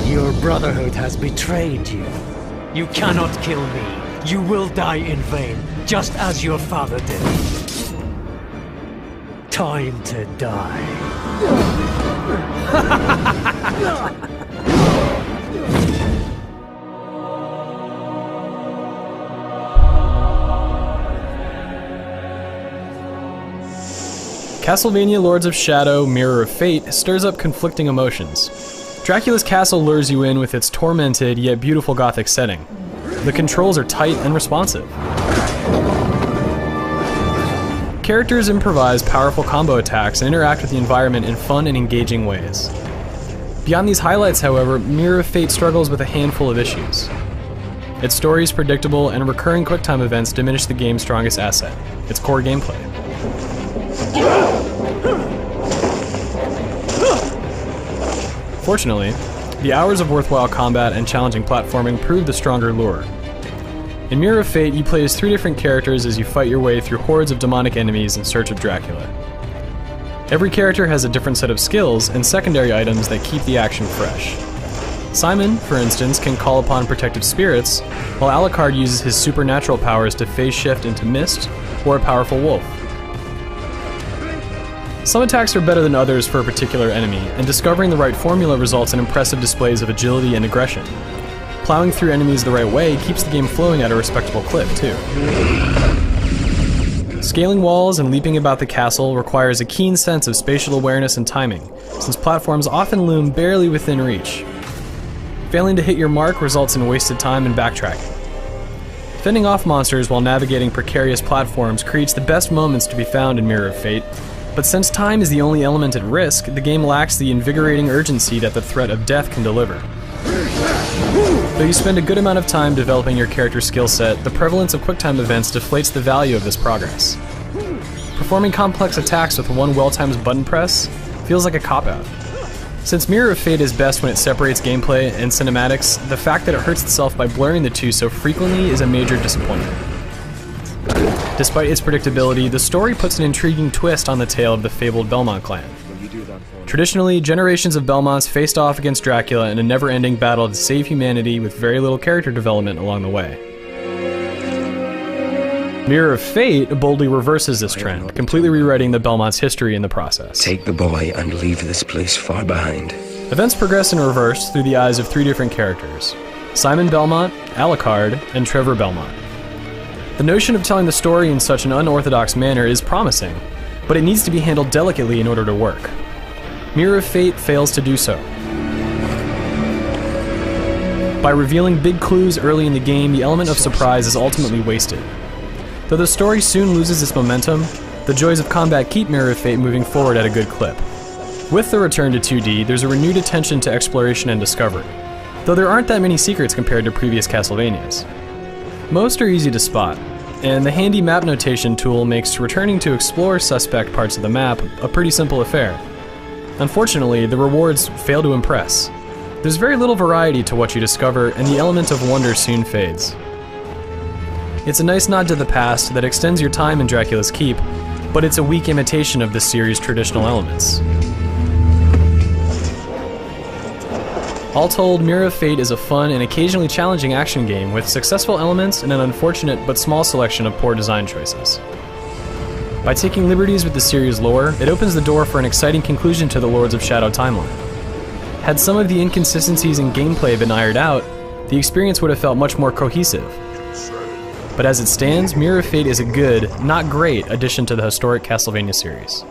Your brotherhood has betrayed you. You cannot kill me. You will die in vain, just as your father did. Time to die. Castlevania Lords of Shadow Mirror of Fate stirs up conflicting emotions. Dracula's castle lures you in with its tormented yet beautiful gothic setting. The controls are tight and responsive. Characters improvise powerful combo attacks and interact with the environment in fun and engaging ways. Beyond these highlights, however, Mirror of Fate struggles with a handful of issues. Its story is predictable, and recurring QuickTime events diminish the game's strongest asset, its core gameplay. Fortunately, the hours of worthwhile combat and challenging platforming prove the stronger lure. In Mirror of Fate, you play as 3 different characters as you fight your way through hordes of demonic enemies in search of Dracula. Every character has a different set of skills and secondary items that keep the action fresh. Simon, for instance, can call upon protective spirits, while Alucard uses his supernatural powers to phase shift into mist or a powerful wolf. Some attacks are better than others for a particular enemy, and discovering the right formula results in impressive displays of agility and aggression. Plowing through enemies the right way keeps the game flowing at a respectable clip, too. Scaling walls and leaping about the castle requires a keen sense of spatial awareness and timing, since platforms often loom barely within reach. Failing to hit your mark results in wasted time and backtracking. Fending off monsters while navigating precarious platforms creates the best moments to be found in Mirror of Fate, but since time is the only element at risk, the game lacks the invigorating urgency that the threat of death can deliver. Though you spend a good amount of time developing your character's skill set, the prevalence of QuickTime events deflates the value of this progress. Performing complex attacks with one well-timed button press feels like a cop-out. Since Mirror of Fate is best when it separates gameplay and cinematics, the fact that it hurts itself by blurring the two so frequently is a major disappointment. Despite its predictability, the story puts an intriguing twist on the tale of the fabled Belmont clan. Traditionally, generations of Belmonts faced off against Dracula in a never-ending battle to save humanity with very little character development along the way. Mirror of Fate boldly reverses this trend, completely rewriting the Belmont's history in the process. Take the boy and leave this place far behind. Events progress in reverse through the eyes of 3 different characters: Simon Belmont, Alucard, and Trevor Belmont. The notion of telling the story in such an unorthodox manner is promising, but it needs to be handled delicately in order to work. Mirror of Fate fails to do so. By revealing big clues early in the game, the element of surprise is ultimately wasted. Though the story soon loses its momentum, the joys of combat keep Mirror of Fate moving forward at a good clip. With the return to 2D, there's a renewed attention to exploration and discovery, though there aren't that many secrets compared to previous Castlevanias. Most are easy to spot, and the handy map notation tool makes returning to explore suspect parts of the map a pretty simple affair. Unfortunately, the rewards fail to impress. There's very little variety to what you discover, and the element of wonder soon fades. It's a nice nod to the past that extends your time in Dracula's Keep, but it's a weak imitation of the series' traditional elements. All told, Mirror of Fate is a fun and occasionally challenging action game with successful elements and an unfortunate but small selection of poor design choices. By taking liberties with the series' lore, it opens the door for an exciting conclusion to the Lords of Shadow timeline. Had some of the inconsistencies in gameplay been ironed out, the experience would have felt much more cohesive. But as it stands, Mirror of Fate is a good, not great, addition to the historic Castlevania series.